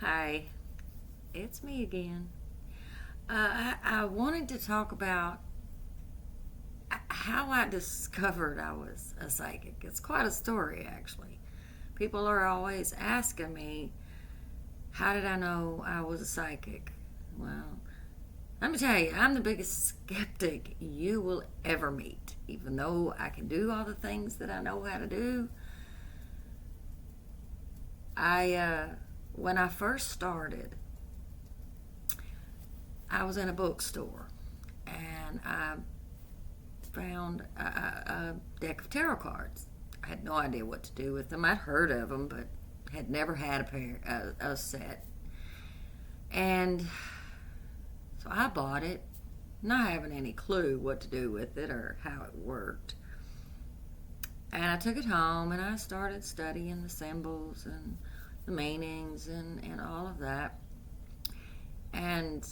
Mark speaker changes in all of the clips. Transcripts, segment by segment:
Speaker 1: Hi, it's me again. I wanted to talk about how I discovered I was a psychic. It's quite a story, actually. People are always asking me, how did I know I was a psychic? Well, let me tell you, I'm the biggest skeptic you will ever meet. Even though I can do all the things that I know how to do, when I first started, I was in a bookstore and I found a deck of tarot cards. I had no idea what to do with them. I'd heard of them, but had never had a set. And so I bought it, not having any clue what to do with it or how it worked. And I took it home and I started studying the symbols and the meanings and all of that. And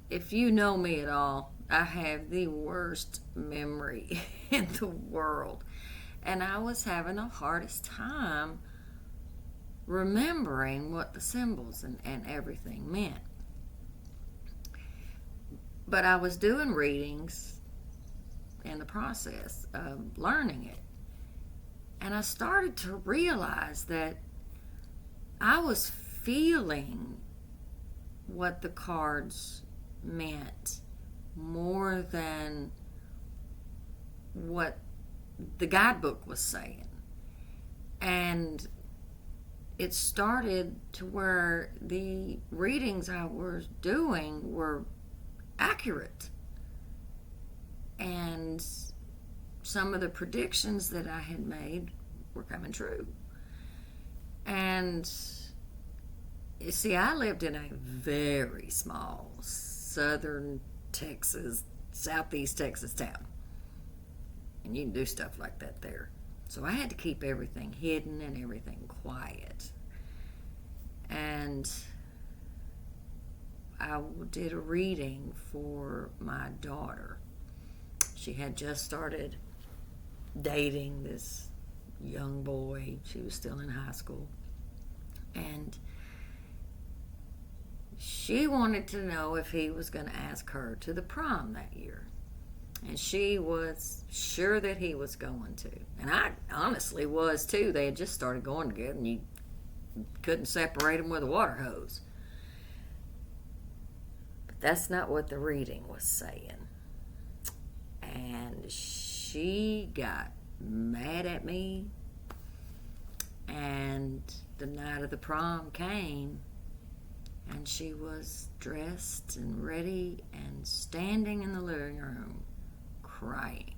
Speaker 1: if you know me at all, I have the worst memory in the world. And I was having the hardest time remembering what the symbols and everything meant. But I was doing readings in the process of learning it. And I started to realize that I was feeling what the cards meant more than what the guidebook was saying. And it started to where the readings I was doing were accurate. And some of the predictions that I had made were coming true. And you see, I lived in a very small southern Texas, southeast Texas town. And you can do stuff like that there. So I had to keep everything hidden and everything quiet. And I did a reading for my daughter. She had just started dating this young boy. She was still in high school. And she wanted to know if he was going to ask her to the prom that year. And she was sure that he was going to. And I honestly was too. They had just started going together and you couldn't separate them with a water hose. But that's not what the reading was saying. And she got mad at me. And the night of the prom came. And she was dressed and ready and standing in the living room crying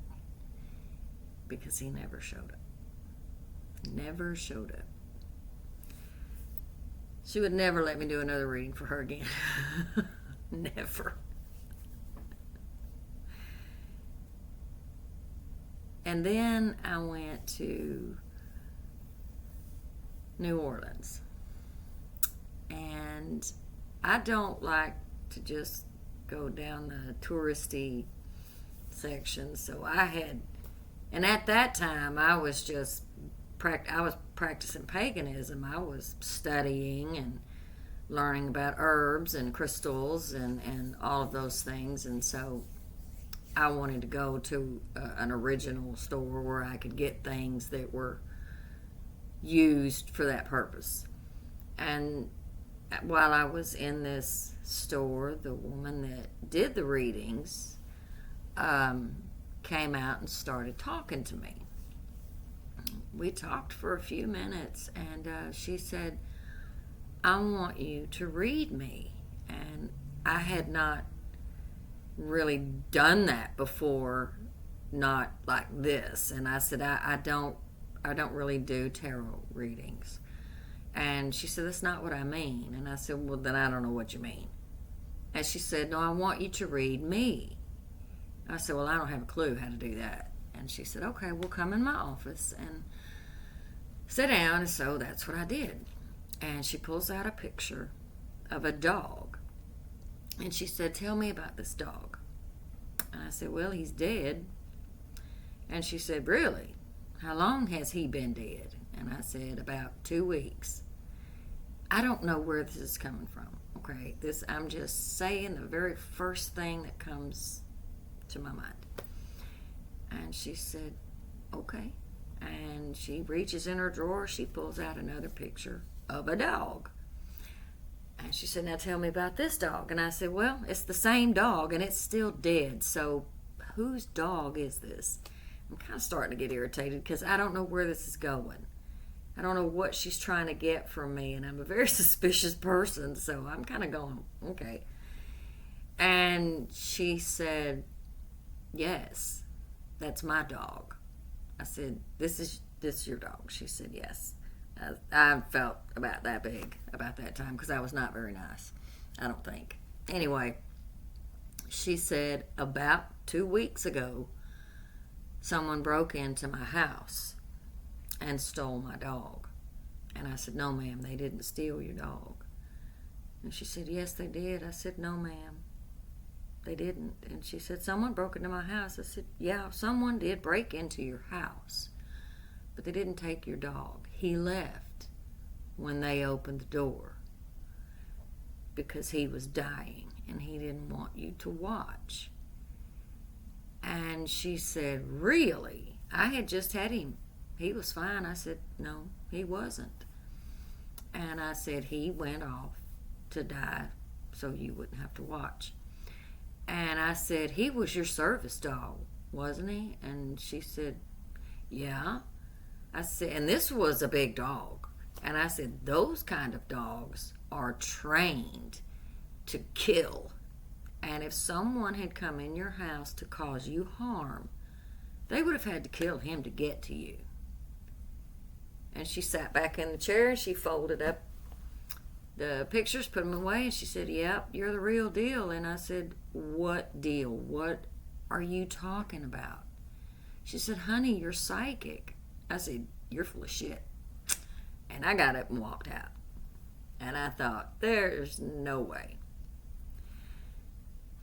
Speaker 1: because he never showed up. Never showed up. She would never let me do another reading for her again. Never. And then I went to New Orleans. And I don't like to just go down the touristy section. So and at that time I was just, I was practicing paganism. I was studying and learning about herbs and crystals and all of those things. And so I wanted to go to an original store where I could get things that were used for that purpose. And while I was in this store, the woman that did the readings came out and started talking to me. We talked for a few minutes, and she said, I want you to read me. And I had not really done that before, not like this. And I said, I don't really do tarot readings. And she said, that's not what I mean. And I said, well, then I don't know what you mean. And she said, no, I want you to read me. I said, well, I don't have a clue how to do that. And she said, okay, we'll come in my office and sit down. And so that's what I did. And she pulls out a picture of a dog. And she said, tell me about this dog. And I said, well, he's dead. And she said, really? How long has he been dead? And I said, about 2 weeks. I don't know where this is coming from. Okay, I'm just saying the very first thing that comes to my mind. And she said, okay. And she reaches in her drawer, she pulls out another picture of a dog. And she said, now tell me about this dog. And I said, well, it's the same dog and it's still dead. So whose dog is this? I'm kind of starting to get irritated because I don't know where this is going. I don't know what she's trying to get from me, and I'm a very suspicious person, so I'm kind of going, okay. And she said, yes, that's my dog. I said, this is your dog? She said, yes. I felt about that big about that time because I was not very nice, I don't think. Anyway, she said, about 2 weeks ago, someone broke into my house and stole my dog. And I said, no, ma'am, they didn't steal your dog. And she said, yes, they did. I said, no, ma'am, they didn't. And she said, someone broke into my house. I said, yeah, someone did break into your house, but they didn't take your dog. He left when they opened the door because he was dying and he didn't want you to watch. And she said, really? I had just had him. He was fine. I said, no, he wasn't. And I said, he went off to die so you wouldn't have to watch. And I said, he was your service dog, wasn't he? And she said, yeah. I said, and this was a big dog. And I said, those kind of dogs are trained to kill. And if someone had come in your house to cause you harm, they would have had to kill him to get to you. And she sat back in the chair and she folded up the pictures, put them away, and she said, yep, you're the real deal. And I said, what deal? What are you talking about? She said, honey, you're psychic. I said, you're full of shit. And I got up and walked out. And I thought, there's no way.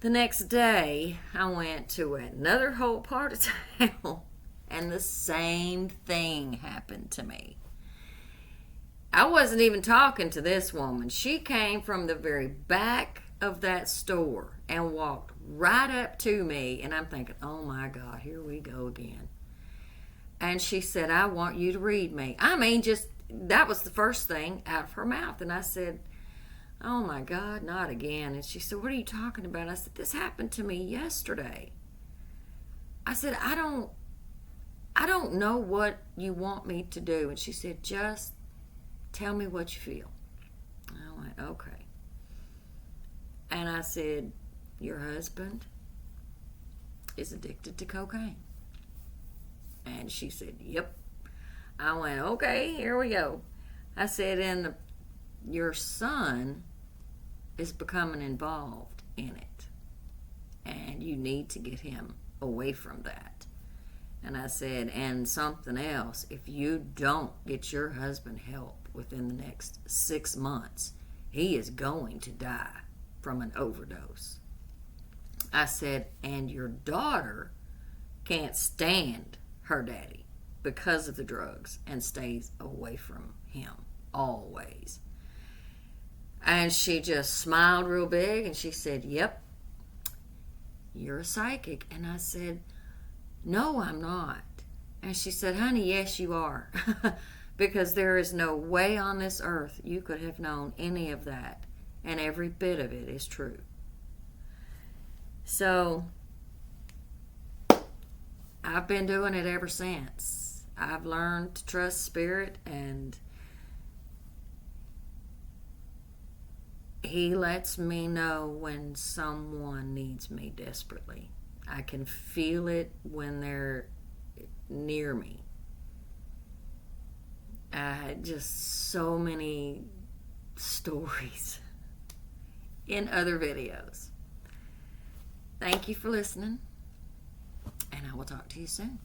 Speaker 1: The next day, I went to another whole part of town, and the same thing happened to me. I wasn't even talking to this woman. She came from the very back of that store and walked right up to me, and I'm thinking, oh my God, here we go again. And she said, I want you to read me. I mean, just, that was the first thing out of her mouth. And I said, oh my God, not again. And she said, what are you talking about? I said, this happened to me yesterday. I said, I don't know what you want me to do. And she said, just tell me what you feel. I went, okay. And I said, your husband is addicted to cocaine. And she said, yep. I went, okay, here we go. I said, and your son is becoming involved in it. And you need to get him away from that. And I said, and something else, if you don't get your husband help within the next 6 months, he is going to die from an overdose. I said, and your daughter can't stand her daddy because of the drugs and stays away from him always. And she just smiled real big and she said, yep, you're a psychic. And I said, no, I'm not. And she said, honey, yes, you are. Because there is no way on this earth you could have known any of that. And every bit of it is true. So, I've been doing it ever since. I've learned to trust spirit, and he lets me know when someone needs me desperately. I can feel it when they're near me. Just so many stories in other videos. Thank you for listening, and I will talk to you soon.